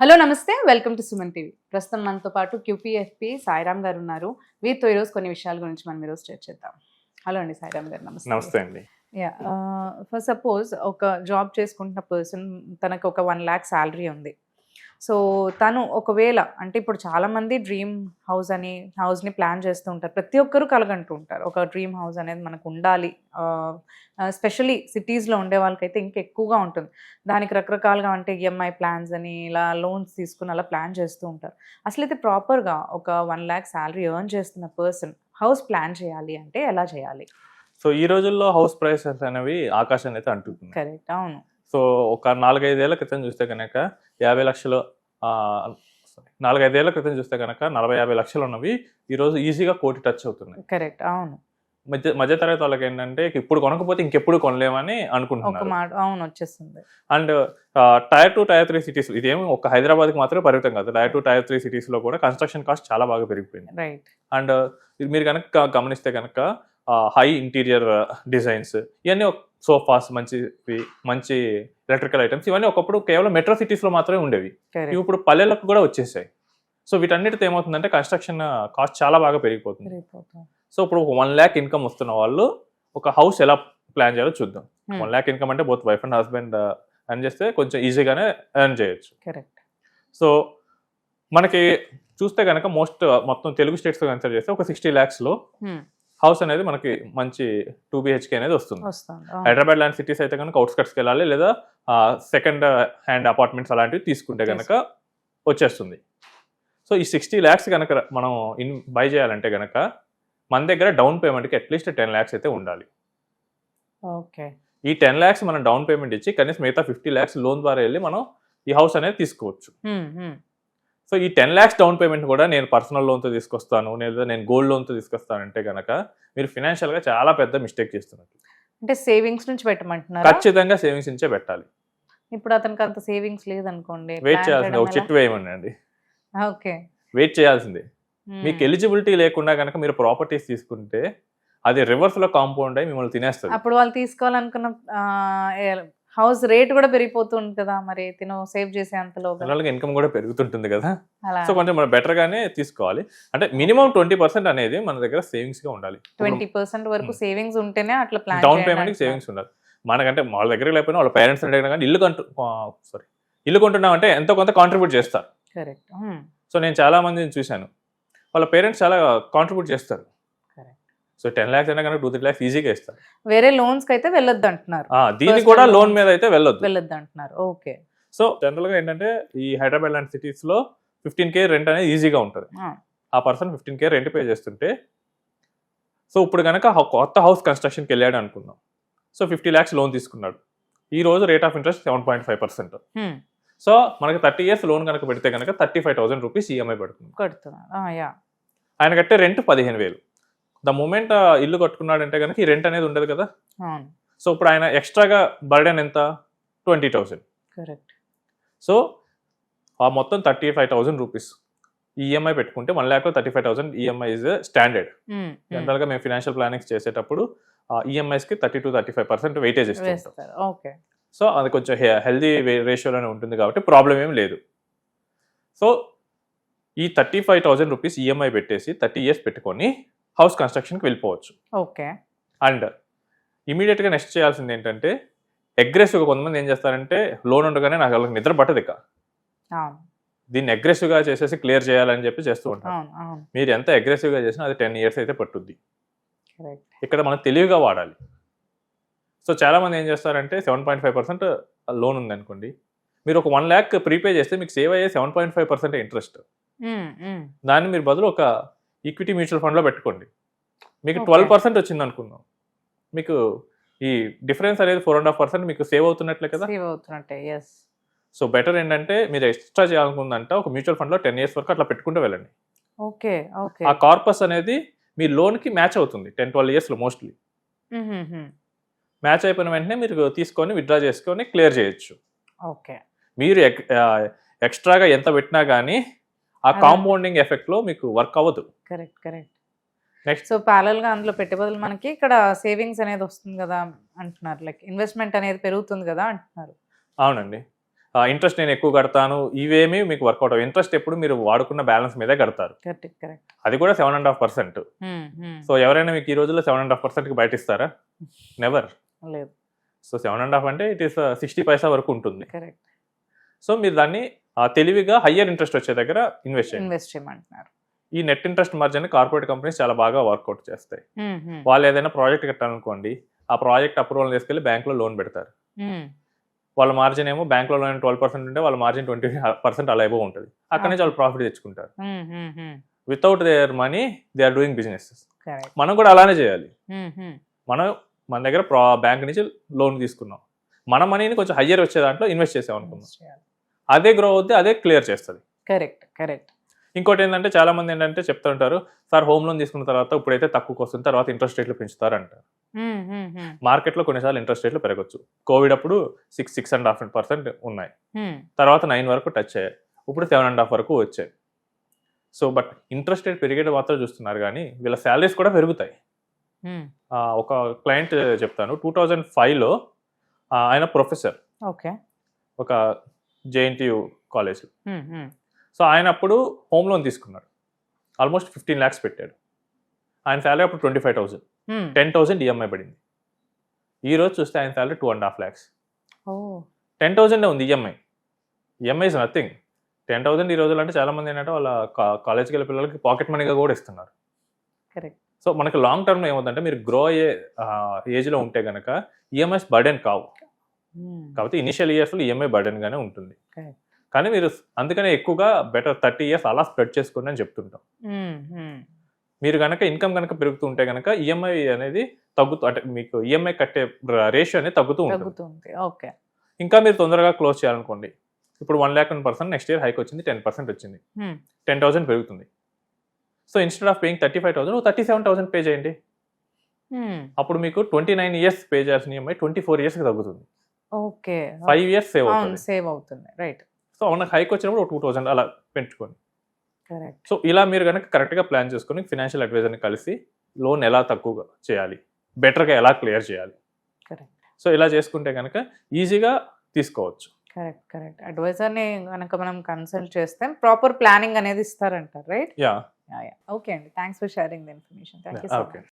Hello నమస్తే welcome to Suman TV. ప్రస్తుతం మనతో పాటు క్యూపీఎఫ్పి సాయిరామ్ గారు ఉన్నారు. వీరితో ఈరోజు కొన్ని విషయాల గురించి మనం ఈరోజు చర్చిద్దాం. హలో అండి సాయిరామ్ గారు, నమస్తే. నమస్తే అండి. యా, ఫర్ సపోజ్ ఒక జాబ్ చేసుకుంటున్న పర్సన్, తనకు ఒక 1 lakh శాలరీ ఉంది. సో తను ఒకవేళ అంటే ఇప్పుడు చాలామంది డ్రీమ్ హౌస్ అని హౌస్ని ప్లాన్ చేస్తూ ఉంటారు. ప్రతి ఒక్కరూ కలగంటూ ఉంటారు ఒక డ్రీమ్ హౌస్ అనేది మనకు ఉండాలి. స్పెషలీ సిటీస్లో ఉండే వాళ్ళకైతే ఇంకా ఎక్కువగా ఉంటుంది. దానికి రకరకాలుగా అంటే ఈఎంఐ ప్లాన్స్ అని ఇలా లోన్స్ తీసుకుని అలా ప్లాన్ చేస్తూ ఉంటారు. అసలైతే ప్రాపర్గా ఒక 1 lakh శాలరీ ఎర్న్ చేస్తున్న పర్సన్ హౌస్ ప్లాన్ చేయాలి అంటే ఎలా చేయాలి? సో ఈ రోజుల్లో హౌస్ ప్రైసెస్ అనేవి ఆకాశాన్ని అయితే అంటున్నాయి. కరెక్ట్, అవును. సో ఒక 4-5 ఏళ్ల క్రితం చూస్తే కనుక 50 లక్షలు 4-5 ఏళ్ల క్రితం చూస్తే కనుక 40-50 లక్షలు ఉన్నవి ఈరోజు ఈజీగా 1 కోటి టచ్ అవుతున్నాయి. కరెక్ట్, అవును. మధ్యతరగతి వాళ్ళకి ఏంటంటే ఇప్పుడు కొనకపోతే ఇంకెప్పుడు కొనలేమని ఒక అనుకుంటున్నారు. మాట అవును వచ్చేస్తుంది. అండ్ టైర్ 2, టైర్ 3 సిటీస్, ఇదేమి ఒక హైదరాబాద్కి మాత్రమే పరిమితం కాదు. టైర్ 2, టైర్ 3 సిటీస్లో కూడా కన్స్ట్రక్షన్ కాస్ట్ చాలా బాగా పెరిగిపోయింది. రైట్. అండ్ ఇది మీరు కనుక గమనిస్తే కనుక హై ఇంటీరియర్ డిజైన్స్, ఇవన్నీ సోఫాస్, మంచి ఎలక్ట్రికల్ ఐటమ్స్, ఇవన్నీ ఒకప్పుడు కేవలం మెట్రో సిటీస్లో మాత్రమే ఉండేవి. ఇవి ఇప్పుడు పల్లెలకు కూడా వచ్చేసాయి. సో వీటన్నిటితో ఏమవుతుందంటే కన్స్ట్రక్షన్ కాస్ట్ చాలా బాగా పెరిగిపోతుంది. సో ఇప్పుడు 1 lakh ఇన్కమ్ వస్తున్న వాళ్ళు ఒక హౌస్ ఎలా ప్లాన్ చేయాలో చూద్దాం. 1 lakh ఇన్కమ్ అంటే both wife and husband earn చేస్తే కొంచెం ఈజీగానే ఎర్న్ చేయొచ్చు. కరెక్ట్. సో మనకి చూస్తే కనుక మొత్తం తెలుగు స్టేట్స్ కన్సిడర్ చేస్తే ఒక 60 lakhsలో హౌస్ అనేది మనకి మంచి 2 BHK అనేది వస్తుంది. హైదరాబాద్ లాంటి సిటీస్ అయితే కనుక అవుట్స్కట్స్కి వెళ్ళాలి, లేదా సెకండ్ హ్యాండ్ అపార్ట్మెంట్స్ అలాంటివి తీసుకుంటే కనుక వచ్చేస్తుంది. సో ఈ 60 lakhs కనుక మనం బై చేయాలంటే కనుక మన దగ్గర డౌన్ పేమెంట్కి అట్లీస్ట్ 10 lakhs అయితే ఉండాలి. ఓకే. ఈ 10 lakhs మనం డౌన్ పేమెంట్ ఇచ్చి కనీసం మిగతా 50 lakhs లోన్ ద్వారా వెళ్ళి మనం ఈ హౌస్ అనేది తీసుకోవచ్చు. సో ఈ 10 lakhs డౌన్ పేమెంట్ కూడా నేను పర్సనల్ లోన్తో తీసుకొస్తాను, లేదా నేను గోల్డ్ లోన్తో తీసుకొస్తానంటే కనుక మీరు ఫినాన్షియల్గా చాలా పెద్ద మిస్టేక్ చేస్తున్నట్టు. అంటే సేవింగ్స్ నుంచి పెట్టమంటున్నారు? ఖచ్చితంగా సేవింగ్స్ నుంచే పెట్టాలి. ఇప్పుడు అతనికి అంత సేవింగ్స్ లేదనుకోండి, వెయిట్ చేయాల్సిందే. ఒక చెట్టు వేయమనండి, ఓకే, వెయిట్ చేయాల్సిందే. మీకు ఎలిజిబిలిటీ లేకుండా కనుక మీరు ప్రాపర్టీస్ తీసుకుంటే అది రివర్స్లో కాంపౌండ్ అయి మిమ్మల్ని తినేస్తుంది. అప్పుడు వాళ్ళు తీసుకోవాలనుకున్న హౌస్ రేట్ కూడా పెరిగిపోతుంది కదా, మరి తిను సేవ్ చేసే అంతలో ఇన్కమ్ కూడా పెరుగుతుంటుంది కదా. సో కొంచెం మనం బెటర్ గానే తీసుకోవాలి. అంటే మినిమం 20% అనేది మన దగ్గర సేవింగ్స్ గా ఉండాలి. 20% వరకు సేవింగ్స్ ఉంటేనే అట్లా ప్లాన్ డౌన్ పేమెంట్ సేవింగ్స్ ఉండాలి. మనకంటే వాళ్ళ దగ్గర లేకపోయినా వాళ్ళ పేరెంట్స్ అడిగినా కానీ ఇల్లు కొంటున్నాం అంటే ఎంతో కొంత కాంట్రిబ్యూట్ చేస్తారు. కరెక్ట్. సో నేను చాలా మందిని చూశాను, వాళ్ళ పేరెంట్స్ చాలా కాంట్రిబ్యూట్ చేస్తారు. సో 10 lakhs అయినా కనుక 2-3 lakhs ఈజీగా ఇస్తారు. వేరే లోన్స్ కి అయితే వెళ్ళొద్దు అంటున్నారు. దీనికి కూడా లోన్ మీద అయితే వెళ్ళొద్దు అంటున్నారు. ఓకే. సో జనరల్ గా ఏంటంటే ఈ హైదరాబాద్ లాంటి సిటీస్ లో 15K రెంట్ అనేది ఈజీగా ఉంటుంది. ఆ పర్సన్ 15K రెంట్ పే చేస్తుంటే, సో ఇప్పుడు కనుక కొత్త హౌస్ కన్స్ట్రక్షన్కి వెళ్ళాడు అనుకుందాం. సో 50 lakhs లోన్ తీసుకున్నాడు. ఈ రోజు రేట్ ఆఫ్ ఇంట్రెస్ట్ 7.5%. సో మనకి 30 years లోన్ కనుక పెడితే కనుక 35,000 రూపీస్ ఈఎంఐ పడుతుంది. ఆయన కట్టే రెంట్ 15,000. ద మూమెంట్ ఇల్లు కట్టుకున్నాడంటే కనుక ఈ రెంట్ అనేది ఉండదు కదా. సో ఇప్పుడు ఆయన ఎక్స్ట్రాగా బర్డెన్ ఎంత? 20,000. కరెక్ట్. సో ఆ మొత్తం 35,000 రూపీస్ ఈఎంఐ పెట్టుకుంటే 1 lakh 35,000 ఈఎంఐ ఇస్ స్టాండర్డ్. జనరల్గా మేము ఫినాన్షియల్ ప్లానింగ్స్ చేసేటప్పుడు ఈఎంఐస్కి 30-35% వెయిటేజ్ ఇస్తాం. ఓకే. సో అది కొంచెం హెల్దీ రేషియోలోనే ఉంటుంది కాబట్టి ప్రాబ్లం ఏం లేదు. సో ఈ 35,000 రూపీస్ ఈఎంఐ పెట్టేసి 30 years పెట్టుకొని హౌస్ కన్స్ట్రక్షన్కి వెళ్ళిపోవచ్చు. ఓకే. అండ్ ఇమీడియట్గా నెక్స్ట్ చేయాల్సింది ఏంటంటే అగ్రెసివ్గా కొంతమంది ఏం చేస్తారంటే లోన్ ఉండగానే నాకు వాళ్ళకి నిద్ర పట్టదు ఇక, దీన్ని అగ్రెసివ్గా చేసేసి క్లియర్ చేయాలని చెప్పి చేస్తూ ఉంటారు. మీరు ఎంత అగ్రెసివ్గా చేసినా అది 10 years అయితే పట్టుద్ది. ఇక్కడ మనం తెలివిగా వాడాలి. సో చాలామంది ఏం చేస్తారంటే 7.5% లోన్ ఉంది అనుకోండి, మీరు ఒక 1 lakh ప్రీపే చేస్తే మీకు సేవ్ అయ్యే 7.5% ఇంట్రెస్ట్. దాన్ని మీరు బదులు ఒక ఈక్విటీ మ్యూచువల్ ఫండ్లో పెట్టుకోండి, మీకు 12% వచ్చింది అనుకుందాం. మీకు ఈ డిఫరెన్స్ అనేది 4.5% మీకు సేవ్ అవుతున్నట్లే కదా. సో బెటర్ ఏంటంటే మీరు ఎక్స్ట్రా చేయాలనుకుందంట ఒక మ్యూచువల్ ఫండ్లో 10 years వరకు అట్లా పెట్టుకుంటూ వెళ్ళండి. ఆ కార్పస్ అనేది మీ లోన్కి మ్యాచ్ అవుతుంది 10-12 yearsలో మోస్ట్లీ. మ్యాచ్ అయిపోయిన వెంటనే మీరు తీసుకొని విత్డ్రా చేసుకొని క్లియర్ చేయొచ్చు. మీరు ఎక్స్ట్రాగా ఎంత పెట్టినా కానీ ఆ కాంపౌండింగ్ ఎఫెక్ట్ లో మీకు వర్క్ అవ్వదు. కరెక్ట్. నెక్స్ట్ సో ప్యారల్ గా అందులో పెట్టే బదులు మనకి ఇక్కడ సేవింగ్స్ అనేది వస్తుంది కదా అంటున్నారు, లైక్ ఇన్వెస్ట్మెంట్ అనేది పెరుగుతుంది కదా అంటున్నారు. అవునండి. ఇంట్రెస్ట్ నేను ఎక్కువ కడతాను, ఇవేమీ మీకు వర్కౌట్ అవ్వవు. ఇంట్రెస్ట్ ఎప్పుడు మీరు వాడుకున్న బ్యాలెన్స్ మీదే కడతారు, కరెక్ట్. అది కూడా 7.5%. సో ఎవరైనా మీకు ఈ రోజుల్లో 7.5%కి బయట ఇస్తారా? నెవర్. లేదు. సో 7.5 అంటే ఇట్ ఈస్ 60 పైసా వరకు ఉంటుంది. కరెక్ట్. సో మీరు దాన్ని తెలివిగా హయ్యర్ ఇంట్రెస్ట్ వచ్చే దగ్గర ఇన్వెస్ట్ చేయమంటున్నారు. ఈ net interest margin corporate companies చాలా బాగా వర్కౌట్ చేస్తాయి. వాళ్ళు ఏదైనా ప్రాజెక్ట్ కట్టాలనుకోండి, ఆ ప్రాజెక్ట్ అప్రూవల్ తీసుకెళ్లి బ్యాంక్ లో లోన్ పెడతారు. వాళ్ళ మార్జిన్ ఏమో బ్యాంక్ లో లోన్ 12% ఉంటే వాళ్ళ మార్జిన్ 20% అలా ఏవో ఉంటుంది. అక్కడ నుంచి వాళ్ళు ప్రాఫిట్ తెచ్చుకుంటారు. Without their money they are doing business. మనం కూడా అలానే చేయాలి. మన దగ్గర బ్యాంక్ నుంచి లోన్ తీసుకున్నాం, మన మనీని కొంచెం హయ్యర్ వచ్చే దాంట్లో ఇన్వెస్ట్ చేసాం అనుకున్నాం, అదే గ్రో అవుద్ది, అదే క్లియర్ చేస్తుంది. కరెక్ట్. ఇంకోటి ఏంటంటే చాలా మంది ఏంటంటే చెప్తుంటారు, సార్ హోమ్ లోన్ తీసుకున్న తర్వాత ఇప్పుడైతే తక్కువకి వస్తుంది, తర్వాత ఇంట్రెస్ట్ రేట్లు పెంచుతారు అంటారు. మార్కెట్లో కొన్నిసార్లు ఇంట్రెస్ట్ రేట్లు పెరగచ్చు. కోవిడ్ అప్పుడు 6.5% ఉన్నాయి, తర్వాత 9 వరకు టచ్ అయ్యాయి, ఇప్పుడు 7.5 వరకు వచ్చాయి. సో బట్ ఇంట్రెస్ట్ రేట్ పెరిగేది మాత్రం చూస్తున్నారు, కానీ వీళ్ళ శాలరీస్ కూడా పెరుగుతాయి. ఒక క్లయింట్ చెప్తాను, 2005లో ఆయన ప్రొఫెసర్, ఒక JNTU కాలేజ్. సో ఆయన అప్పుడు హోమ్ లోన్ తీసుకున్నాడు, ఆల్మోస్ట్ 15 lakhs పెట్టాడు. ఆయన శాలరీ అప్పుడు 25,000, 10,000 ఈఎంఐ పడింది. ఈ రోజు చూస్తే ఆయన శాలరీ 2.5 lakhs. 10,000 ఉంది ఈఎంఐ ఇస్ నథింగ్. 10,000 ఈ రోజులు అంటే చాలా మంది ఏంటంటే వాళ్ళ కాలేజ్కి వెళ్ళే పిల్లలకి పాకెట్ మనీగా కూడా ఇస్తున్నారు. సో మనకి లాంగ్ టర్మ్ ఏమవుతుందంటే మీరు గ్రో అయ్యే ఏజ్లో ఉంటే కనుక ఈఎంఐస్ బర్డెన్ కావు, కాబట్టి ఇనిషియల్ ఇయర్స్లో ఈఎంఐ బర్డెన్ గానే ఉంటుంది. కానీ మీరు అందుకనే ఎక్కువగా బెటర్ 30 years అలా స్ప్రెడ్ చేసుకోండి అని చెప్తుంటాం. మీరు కనుక ఇన్కమ్ కనుక పెరుగుతూ ఉంటే కనుక ఈఎంఐ అనేది తగ్గుతూ, అంటే మీకు ఈఎంఐ కట్టే రేషియో అనేది తగ్గుతూ ఉంటుంది. ఇంకా మీరు తొందరగా క్లోజ్ చేయాలనుకోండి, ఇప్పుడు 1 lakh 1%, నెక్స్ట్ ఇయర్ హైక్ వచ్చింది 10% వచ్చింది, 10,000 పెరుగుతుంది. So instead of paying 35,000 37,000 pay చేయండి. అప్పుడు మీకు 29 years పే చేయాల్సిన ఈఎంఐ 24 years తగ్గుతుంది. 5 years సేవ్ అవుతుంది. రైట్. సో మనకు హైక్ వచ్చినప్పుడు 2,000 అలా పెంచుకోండి. సో ఇలా మీరు కనుక కరెక్ట్గా ప్లాన్ చేసుకొని ఫినాన్షియల్ అడ్వైజర్ని కలిసి లోన్ ఎలా తక్కువగా చేయాలి, బెటర్గా ఎలా క్లియర్ చేయాలి, సో ఇలా చేసుకుంటే కనుక ఈజీగా తీసుకోవచ్చు. కరెక్ట్. అడ్వైజర్ని కనుక మనం కన్సల్ట్ చేస్తే ప్రాపర్ ప్లానింగ్ అనేది ఇస్తారంటారు, రైట్? యా. ఓకే అండి, thanks for sharing the information. Thank you so much.